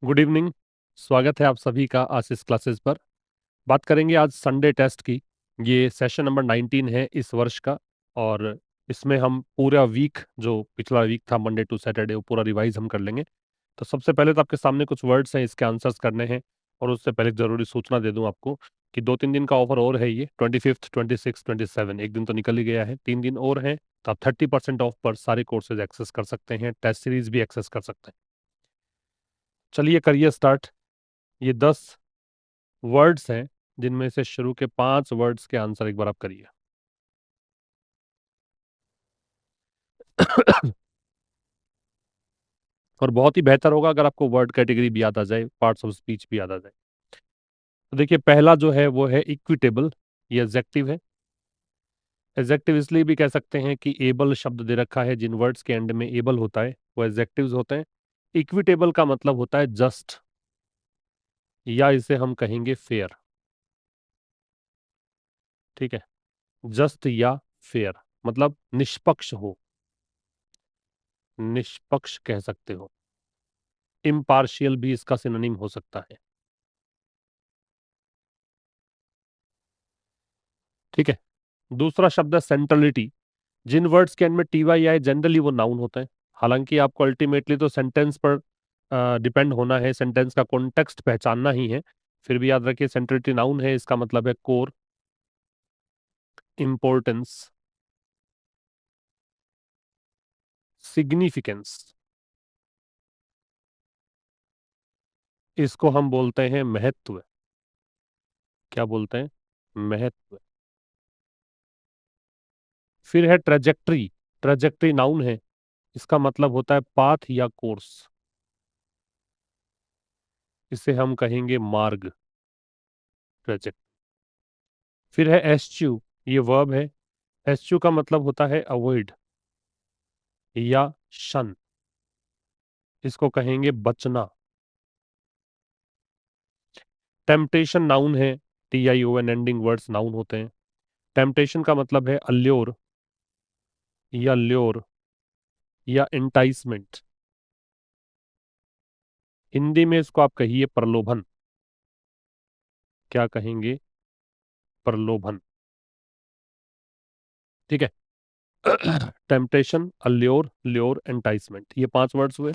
Good evening. स्वागत है आप सभी का आशीष क्लासेस पर। बात करेंगे आज संडे टेस्ट की। ये सेशन नंबर 19 है इस वर्ष का। और इसमें हम पूरा वीक, जो पिछला वीक था मंडे टू सैटरडे, वो पूरा रिवाइज हम कर लेंगे। तो सबसे पहले तो आपके सामने कुछ वर्ड्स हैं, इसके आंसर्स करने हैं। और उससे पहले एक जरूरी सूचना दे दूं आपको कि 2-3 दिन का ऑफर और है। ये 25th 26 27 एक दिन तो निकल ही गया है, 3 दिन और हैं। तो आप 30% ऑफ पर सारे कोर्सेज एक्सेस कर सकते हैं, टेस्ट सीरीज भी एक्सेस कर सकते हैं। चलिए करिए स्टार्ट। ये 10 वर्ड्स हैं जिनमें से शुरू के 5 वर्ड्स के आंसर एक बार आप करिए। और बहुत ही बेहतर होगा अगर आपको वर्ड कैटेगरी भी याद आ जाए, पार्ट्स ऑफ स्पीच भी याद आ जाए। तो देखिए, पहला जो है वो है इक्विटेबल। ये एडजेक्टिव है। एडजेक्टिव इसलिए भी कह सकते हैं कि एबल शब्द दे रखा है, जिन वर्ड्स के एंड में एबल होता है वो एडजेक्टिव्स होते हैं। इक्विटेबल का मतलब होता है जस्ट, या इसे हम कहेंगे फेयर। ठीक है, जस्ट या फेयर मतलब निष्पक्ष हो, निष्पक्ष कह सकते हो। इम्पार्शियल भी इसका सिनोनिम हो सकता है। ठीक है। दूसरा शब्द है सेंट्रलिटी। जिन वर्ड्स के एंड में टी वाई आए जनरली वो नाउन होते हैं। हालांकि आपको अल्टीमेटली तो सेंटेंस पर डिपेंड होना है, सेंटेंस का कॉन्टेक्स्ट पहचानना ही है। फिर भी याद रखिए, सेंट्रलिटी नाउन है, इसका मतलब है कोर, इंपॉर्टेंस, सिग्निफिकेंस। इसको हम बोलते हैं महत्व। क्या बोलते हैं? महत्व। फिर है ट्रेजेक्ट्री। ट्रेजेक्ट्री नाउन है, इसका मतलब होता है पाथ या कोर्स। इसे हम कहेंगे मार्ग, ट्रेजेक्ट। फिर है एस्च्यू। ये वर्ब है। एस्च्यू का मतलब होता है अवॉइड या शन। इसको कहेंगे बचना। टेम्पटेशन नाउन है। TION एंडिंग वर्ड्स नाउन होते हैं। टेम्पटेशन का मतलब है अल्योर या ल्योर या इंटाइसमेंट। हिंदी में इसको आप कहिए प्रलोभन। क्या कहेंगे? प्रलोभन। ठीक है। टेम्पटेशन, अल्योर, ल्योर, एंटाइसमेंट, ये 5 वर्ड्स हुए।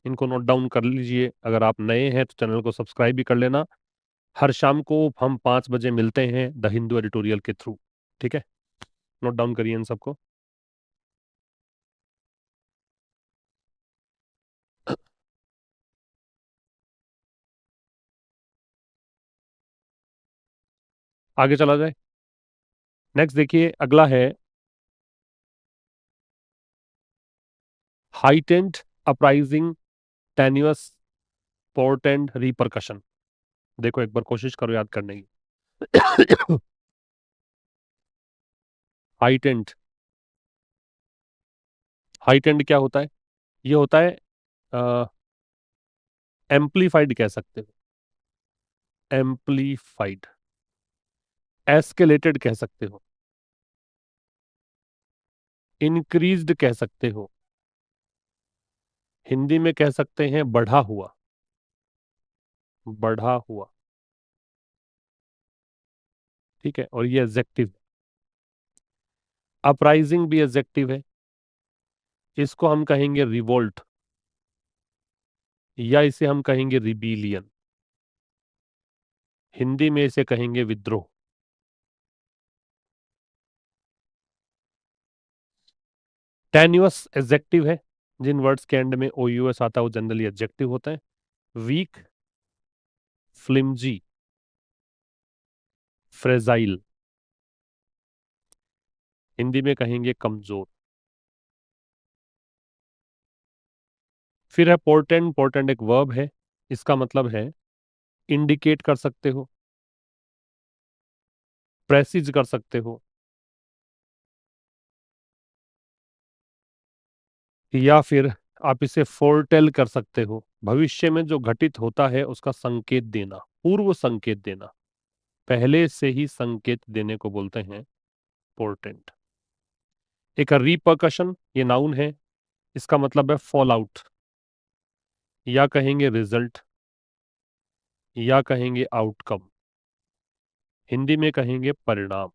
इनको नोट डाउन कर लीजिए। अगर आप नए हैं तो चैनल को सब्सक्राइब भी कर लेना। हर शाम को हम 5 बजे मिलते हैं द हिंदू एडिटोरियल के थ्रू। ठीक है, नोट डाउन करिए इन सबको। आगे चला जाए। नेक्स्ट देखिए, अगला है हाइटेंड, अपराइजिंग, टेन्युअस, पोर्टेंड, रिपरकशन। देखो एक बार कोशिश करो याद करने की। हाइटेंड। हाइटेंड क्या होता है? ये होता है एम्पलीफाइड कह सकते हो। एम्पलीफाइड। एस्केलेटेड कह सकते हो। इंक्रीज्ड कह सकते हो। हिंदी में कह सकते हैं बढ़ा हुआ। बढ़ा हुआ। ठीक है, और ये एडजेक्टिव। अपराइजिंग भी एडजेक्टिव है। इसको हम कहेंगे रिवोल्ट, या इसे हम कहेंगे रिबीलियन। हिंदी में इसे कहेंगे विद्रोह। टेन्युअस एडजेक्टिव है। जिन वर्ड्स के एंड में OUS आता है वो जनरली एडजेक्टिव होता है। Week, flimsy, fragile. हिंदी में कहेंगे कमजोर। फिर है पोर्टेंड। पोर्टेंड एक वर्ब है। इसका मतलब है इंडिकेट कर सकते हो, प्रेसिज कर सकते हो, या फिर आप इसे फोरटेल कर सकते हो। भविष्य में जो घटित होता है उसका संकेत देना, पूर्व संकेत देना, पहले से ही संकेत देने को बोलते हैं पोर्टेंट। एक रिपरकशन, ये नाउन है। इसका मतलब है फॉल आउट, या कहेंगे रिजल्ट, या कहेंगे आउटकम, हिंदी में कहेंगे परिणाम।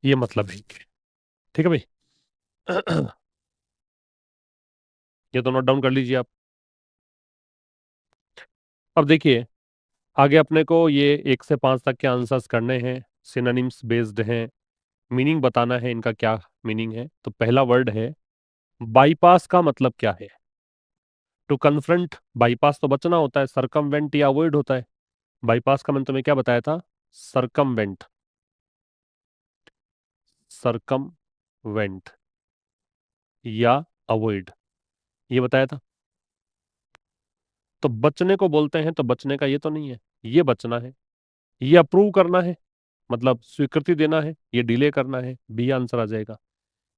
ये मतलब है। ठीक है भाई। ये तो नोट डाउन कर लीजिए आप। अब देखिए, आगे अपने को ये 1 से 5 तक के आंसर्स करने हैं, सिनोनिम्स बेस्ड हैं, मीनिंग बताना है इनका क्या मीनिंग है। तो पहला वर्ड है बाईपास। का मतलब क्या है? टू कन्फ्रंट, बाईपास तो बचना होता है, सरकमवेंट या अवॉइड होता है। बाईपास का मैंने तुम्हें क्या बताया था? सरकमवेंट, सरकमवेंट या अवॉइड, ये बताया था। तो बचने को बोलते हैं, तो बचने का ये तो नहीं है, ये बचना है। ये अप्रूव करना है, मतलब स्वीकृति देना है, ये डिले करना है, बी आंसर आ जाएगा।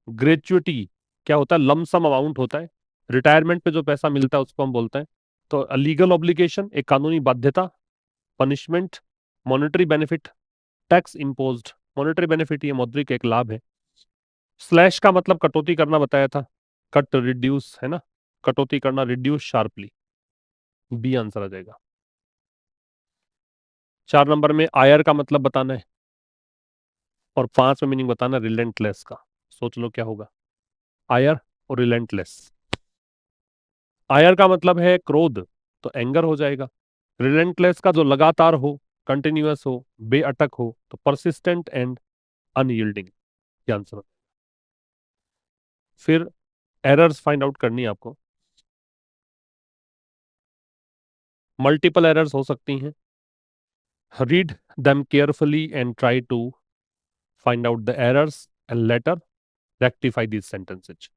ग्रेचुइटी क्या होता है? लमसम अमाउंट होता है, रिटायरमेंट पे जो पैसा मिलता है उसको हम बोलते हैं। तो लीगल ऑब्लिगेशन, एक कानूनी बाध्यता। Punishment, monetary benefit, tax imposed. Monetary benefit ये मौद्रिक एक लाभ है। स्लैश का मतलब कटौती करना बताया था, कट रिड्यूस है ना, कटौती करना, रिड्यूस शार्पली, बी आंसर आ जाएगा। 4 नंबर में आयर का मतलब बताना है, और 5 में मीनिंग बताना रिलेंटलेस का। सोच लो क्या होगा, आयर और रिलेंटलेस। आयर का मतलब है क्रोध, तो एंगर हो जाएगा। रिलेंटलेस का जो लगातार हो, कंटिन्यूअस हो, बेअटक हो, तो परसिस्टेंट एंड अनयील्डिंग, ये आंसर। फिर एरर्स फाइंड आउट करनी है आपको। मल्टीपल एरर्स हो सकती हैं। Read them carefully and try to find out the errors and later rectify these sentences.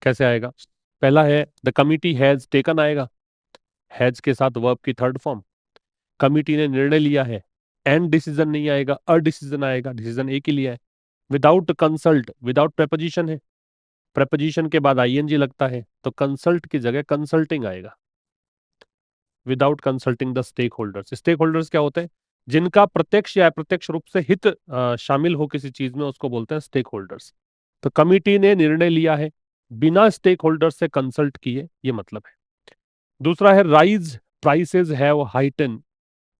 कैसे आएगा? पहला है द कमिटी हैज टेकन, आएगा हैज के साथ वर्ब की थर्ड फॉर्म। कमिटी ने निर्णय लिया है, एंड डिसीजन नहीं आएगा, अ डिसीजन आएगा, डिसीजन एक ही लिया है। विदाउट कंसल्ट, विदाउट प्रेपोजिशन है, प्रेपोजिशन के बाद आईएनजी लगता है, तो कंसल्ट की जगह कंसल्टिंग आएगा। Without consulting the stakeholders, stakeholders क्या होते हैं? जिनका प्रत्यक्ष या अप्रत्यक्ष रूप से हित शामिल हो किसी चीज में, उसको बोलते हैं स्टेक होल्डर्स। तो कमिटी ने निर्णय लिया है बिना स्टेक होल्डर से कंसल्ट किए, ये मतलब है। दूसरा है rise prices have heighten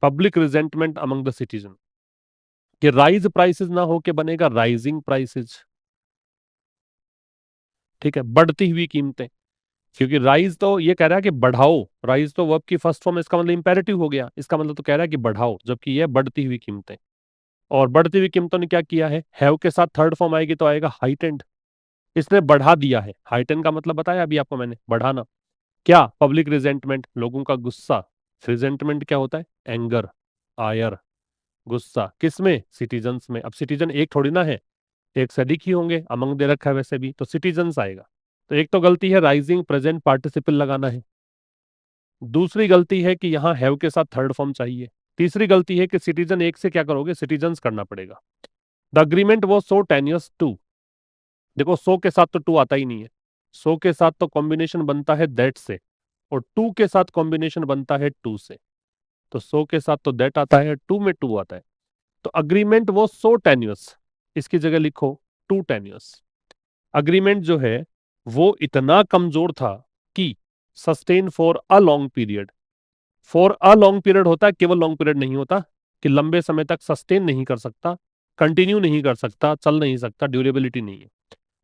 public resentment among the citizen, कि राइज प्राइसेस ना हो के बनेगा राइजिंग प्राइसेस। ठीक है, बढ़ती हुई कीमतें, क्योंकि राइज तो ये कह रहा है कि बढ़ाओ, राइज तो वर्ब की फर्स्ट फॉर्म, इसका मतलब इंपेरेटिव हो गया, इसका मतलब तो कह रहा है कि बढ़ाओ, जबकि ये बढ़ती हुई कीमतें। और बढ़ती हुई कीमतों ने क्या किया है? हैव के साथ थर्ड फॉर्म आएगी तो आएगा हाइटेंड, इसने बढ़ा दिया है। हाइटेंड का मतलब बताया अभी आपको मैंने, बढ़ाना। क्या? पब्लिक रिजेंटमेंट, लोगों का गुस्सा। रिजेंटमेंट क्या होता है? एंगर, आयर, गुस्सा, किसमें? सिटीजन्स में। अब सिटीजन एक थोड़ी ना है, एक से अधिक ही होंगे, अमंग दे रखा है वैसे भी, तो सिटीजन्स आएगा। तो एक तो गलती है राइजिंग प्रेजेंट पार्टिसिपल लगाना है, दूसरी गलती है कि यहाँ हैव के साथ थर्ड फॉर्म चाहिए, तीसरी गलती है कि सिटीजन एक से क्या करोगे? सिटीजन्स करना पड़ेगा। The agreement was so tenuous to, देखो सो के साथ तो टू आता ही नहीं है, सो के साथ तो कॉम्बिनेशन बनता है दैट से, और टू के साथ कॉम्बिनेशन बनता है टू से। तो सो के साथ तो दैट आता है, टू में टू आता है। तो अग्रीमेंट वो सो टेन्यूअस, इसकी जगह लिखो टू टेन्यूअस। अग्रीमेंट जो है वो इतना कमजोर था कि sustain for a long period, for a long period होता है, केवल लॉन्ग पीरियड नहीं होता, कि लंबे समय तक सस्टेन नहीं कर सकता, कंटिन्यू नहीं कर सकता, चल नहीं सकता, ड्यूरेबिलिटी नहीं है।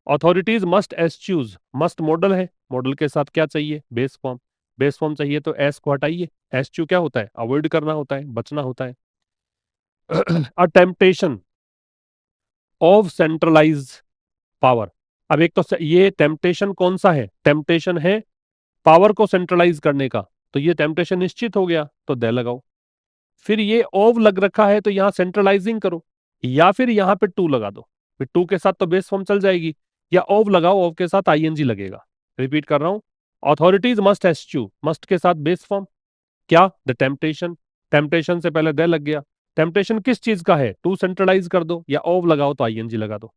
अथॉरिटीज मस्ट एस्च्यूज, मस्ट मॉडल है, मॉडल के साथ क्या चाहिए? बेस फॉर्म, बेस फॉर्म चाहिए तो एस को हटाइए। एस्च्यू क्या होता है? अवॉइड करना होता है, बचना होता है। अ टेम्पटेशन ऑफ सेंट्रलाइज पावर, अब एक तो ये टेम्पटेशन कौन सा है? टेम्पटेशन है पावर को सेंट्रलाइज करने का, तो ये टेम्पटेशन निश्चित हो गया, तो दे लगाओ। फिर ये ओव लग रखा है, तो यहां सेंट्रलाइजिंग करो, या फिर यहां पे टू लगा दो, फिर टू के साथ तो बेस फॉर्म चल जाएगी, या ओव लगाओ, ओव के साथ आईएनजी लगेगा। रिपीट कर रहा हूं, अथॉरिटीज मस्ट एस्च्यू, मस्ट के साथ बेस फॉर्म, क्या? द टेम्पटेशन, टेम्पटेशन से पहले दे लग गया। टेम्पटेशन किस चीज का है? टू सेंट्रलाइज कर दो, या ओव लगाओ तो आईएनजी लगा दो।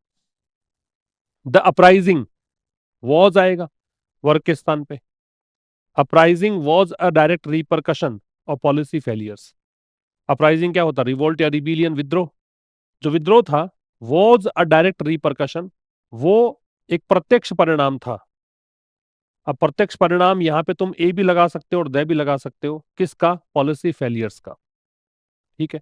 द अपराइजिंग, वॉज आएगा वर्ग के स्थान पे। Uprising was a direct repercussion of policy failures. Uprising क्या होता है? रिवोल्ट या रिबेलियन, विद्रोह। जो विद्रोह था वॉज अ डायरेक्ट रिपरकशन, वो एक प्रत्यक्ष परिणाम था। अब प्रत्यक्ष परिणाम यहां पे तुम ए भी लगा सकते हो और दे भी लगा सकते हो, किसका? पॉलिसी फेलियर्स का। ठीक है।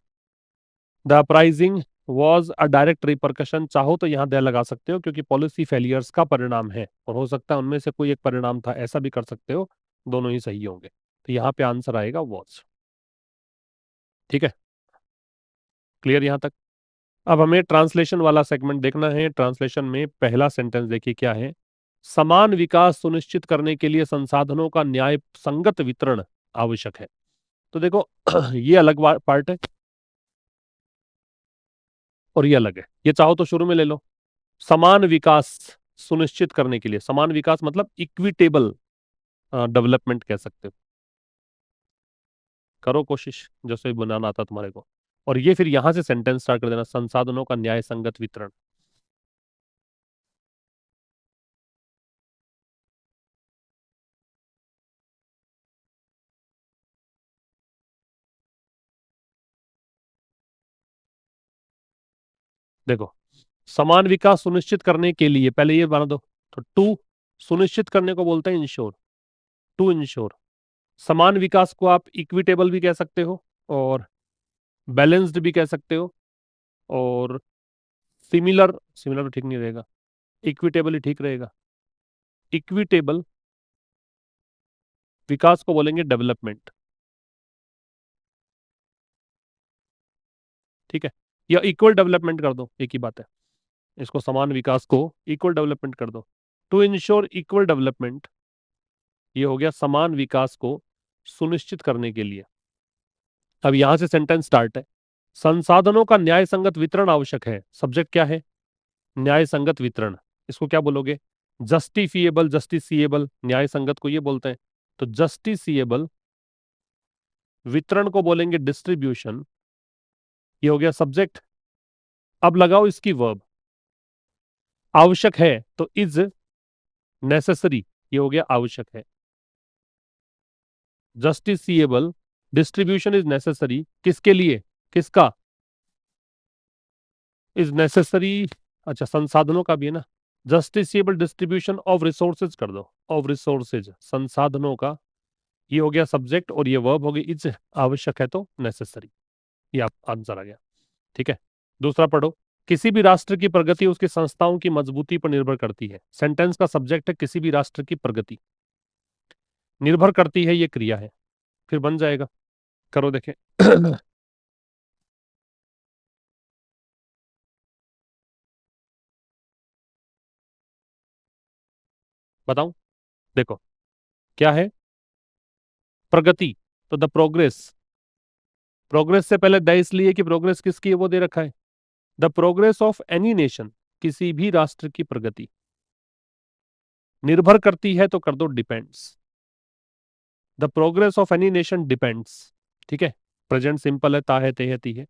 The uprising was a direct repercussion, चाहो तो यहां दे लगा सकते हो क्योंकि पॉलिसी फेलियर्स का परिणाम है, और हो सकता है उनमें से कोई एक परिणाम था, ऐसा भी कर सकते हो। दोनों ही सही होंगे, तो यहाँ पे आंसर आएगा वॉज। ठीक है, क्लियर यहाँ तक? अब हमें ट्रांसलेशन वाला सेगमेंट देखना है। ट्रांसलेशन में पहला सेंटेंस देखिए क्या है। समान विकास सुनिश्चित करने के लिए संसाधनों का न्याय संगत वितरण आवश्यक है। तो देखो ये अलग पार्ट है और ये अलग है, ये चाहो तो शुरू में ले लो। समान विकास सुनिश्चित करने के लिए, समान विकास मतलब इक्विटेबल डेवलपमेंट कह सकते हो। करो कोशिश जैसे भी बनाना आता तुम्हारे को, और ये फिर यहां से सेंटेंस स्टार्ट कर देना, संसाधनों का न्याय संगत वितरण। देखो, समान विकास सुनिश्चित करने के लिए पहले ये बना दो। तो टू, सुनिश्चित करने को बोलते हैं इंश्योर, टू इंश्योर। समान विकास को आप इक्विटेबल भी कह सकते हो और बैलेंस्ड भी कह सकते हो, और सिमिलर, सिमिलर तो ठीक नहीं रहेगा, इक्विटेबल ही ठीक रहेगा। इक्विटेबल विकास को बोलेंगे डेवलपमेंट। ठीक है, या इक्वल डेवलपमेंट कर दो, एक ही बात है। इसको समान विकास को इक्वल डेवलपमेंट कर दो। टू इंश्योर इक्वल डेवलपमेंट, ये हो गया समान विकास को सुनिश्चित करने के लिए। अब यहां से सेंटेंस स्टार्ट है। संसाधनों का न्याय संगत वितरण आवश्यक है, सब्जेक्ट क्या है? न्याय संगत वितरण। इसको क्या बोलोगे? जस्टिफिएबल, जस्टिसिएबल, न्याय संगत को ये बोलते हैं। तो जस्टिसिएबल, वितरण को बोलेंगे डिस्ट्रीब्यूशन। ये हो गया सब्जेक्ट। अब लगाओ इसकी वर्ब। आवश्यक है तो इज नेसेसरी, ये हो गया आवश्यक है। जस्टिसिएबल, डिस्ट्रीब्यूशन इज नेसेसरी, किसके लिए? किसका? इज नेसेसरी, अच्छा संसाधनों का भी है ना। जस्टिसिएबल डिस्ट्रीब्यूशन ऑफ रिसोर्सेज कर दो, ऑफ रिसोर्सेज, संसाधनों का। ये हो गया सब्जेक्ट और ये वर्ब हो गई इज, आवश्यक है तो नेसेसरी। ये आप आंसर आ गया। ठीक है, दूसरा पढ़ो। किसी भी राष्ट्र की प्रगति उसकी संस्थाओं की मजबूती पर निर्भर करती है। सेंटेंस का सब्जेक्ट है किसी भी राष्ट्र की प्रगति, निर्भर करती है ये क्रिया है, फिर बन जाएगा। करो देखें बताऊं? देखो क्या है, प्रगति, तो द प्रोग्रेस। प्रोग्रेस से पहले द इसलिए कि प्रोग्रेस किसकी है वो दे रखा है। The progress of any nation, किसी भी राष्ट्र की प्रगति। निर्भर करती है तो कर दो depends. The progress of any nation depends. ठीक है, प्रेजेंट सिंपल है, ता है, ते है, ती है।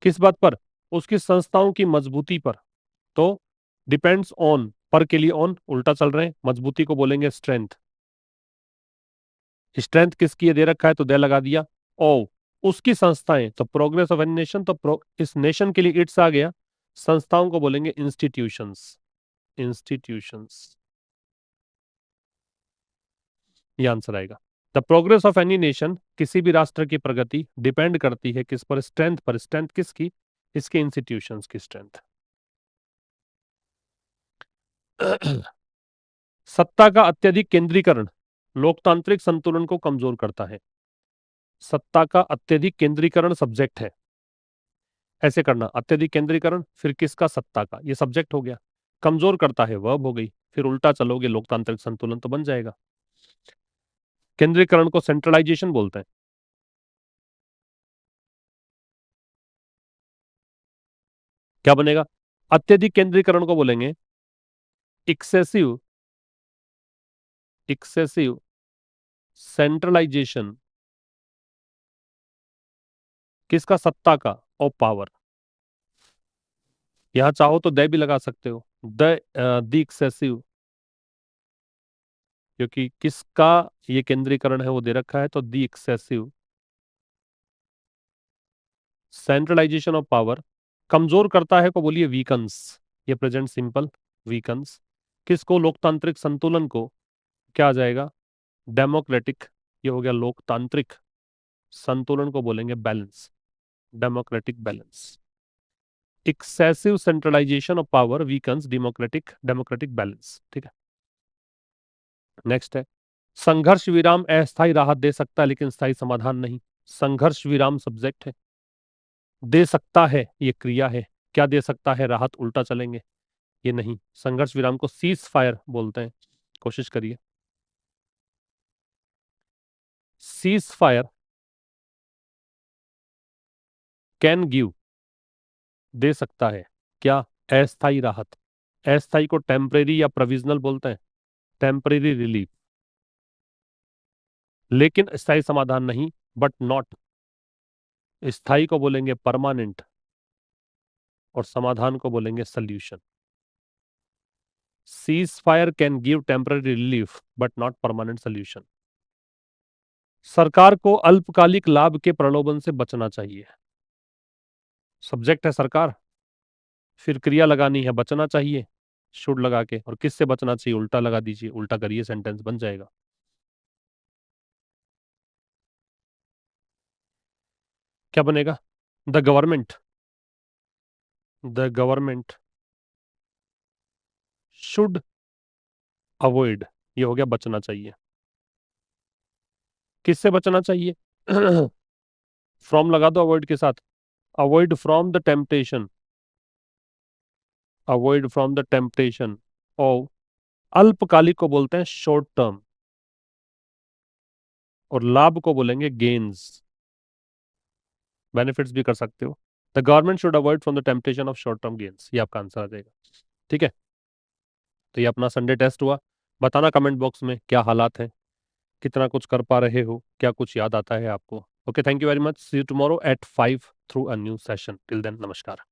किस बात पर? उसकी संस्थाओं की मजबूती पर। तो डिपेंड्स ऑन, पर के लिए ऑन उल्टा चल रहे हैं, मजबूती को बोलेंगे स्ट्रेंथ। स्ट्रेंथ किसकी है दे रखा है तो दे लगा दिया। ओ, उसकी संस्थाएं, तो प्रोग्रेस ऑफ एनी नेशन, तो इस नेशन के लिए इट्स आ गया। संस्थाओं को बोलेंगे इंस्टीट्यूशंस, इंस्टीट्यूशंस। ये आंसर आएगा। The progress of any nation, किसी भी राष्ट्र की प्रगति डिपेंड करती है किस पर? स्ट्रेंथ पर। स्ट्रेंथ किसकी? इसके इंस्टीट्यूशंस की स्ट्रेंथ। सत्ता का अत्यधिक केंद्रीकरण लोकतांत्रिक संतुलन को कमजोर करता है। सत्ता का अत्यधिक केंद्रीकरण सब्जेक्ट है। ऐसे करना, अत्यधिक केंद्रीकरण फिर किसका? सत्ता का, ये सब्जेक्ट हो गया। कमजोर करता है वर्ब हो गई, फिर उल्टा चलोगे लोकतांत्रिक संतुलन तो बन जाएगा। केंद्रीकरण को सेंट्रलाइजेशन बोलते हैं। क्या बनेगा? अत्यधिक केंद्रीकरण को बोलेंगे एक्सेसिव, एक्सेसिव सेंट्रलाइजेशन, किसका? सत्ता का, और पावर। यहां चाहो तो दे भी लगा सकते हो, द एक्सेसिव, क्योंकि किसका ये केंद्रीकरण है वो दे रखा है, तो the excessive centralisation of power कमजोर करता है को बोलिए वीकन्स, ये प्रेजेंट सिंपल, वीकन्स। किसको? लोकतांत्रिक संतुलन को। क्या आ जाएगा? डेमोक्रेटिक। ये हो गया लोकतांत्रिक संतुलन को बोलेंगे balance, democratic balance. Excessive centralisation of power weakens democratic democratic balance. ठीक है, नेक्स्ट है संघर्ष विराम अस्थायी राहत दे सकता है लेकिन स्थायी समाधान नहीं। संघर्ष विराम सब्जेक्ट है, दे सकता है ये क्रिया है। क्या दे सकता है? राहत। उल्टा चलेंगे, ये नहीं। संघर्ष विराम को सीज फायर बोलते हैं। कोशिश करिए। सीज फायर कैन गिव, दे सकता है क्या? अस्थायी राहत। अस्थायी को टेम्परेरी या प्रोविजनल बोलते हैं, टेम्परेरी रिलीफ। लेकिन स्थायी समाधान नहीं, बट नॉट। स्थायी को बोलेंगे परमानेंट और समाधान को बोलेंगे solution. Cease fire can give temporary relief but not permanent solution. सरकार को अल्पकालिक लाभ के प्रलोभन से बचना चाहिए। सब्जेक्ट है सरकार, फिर क्रिया लगानी है बचना चाहिए, शुड लगा के। और किससे बचना चाहिए? उल्टा लगा दीजिए, उल्टा करिए, सेंटेंस बन जाएगा। क्या बनेगा? The government, the government should avoid, ये हो गया बचना चाहिए। किससे बचना चाहिए? फ्रॉम लगा दो अवॉइड के साथ। Avoid from the temptation, avoid from the temptation. और अल्पकालिक को बोलते हैं शॉर्ट टर्म और लाभ को बोलेंगे गेन्स, बेनिफिट्स भी कर सकते हो। The government should avoid from the temptation of short term gains, ये आपका आंसर आ जाएगा। ठीक है, तो ये अपना संडे टेस्ट हुआ। बताना कमेंट बॉक्स में क्या हालात है, कितना कुछ कर पा रहे हो, क्या कुछ याद आता है आपको। Okay, thank you very much, see you tomorrow at 5 through a new session. Till then, नमस्कार।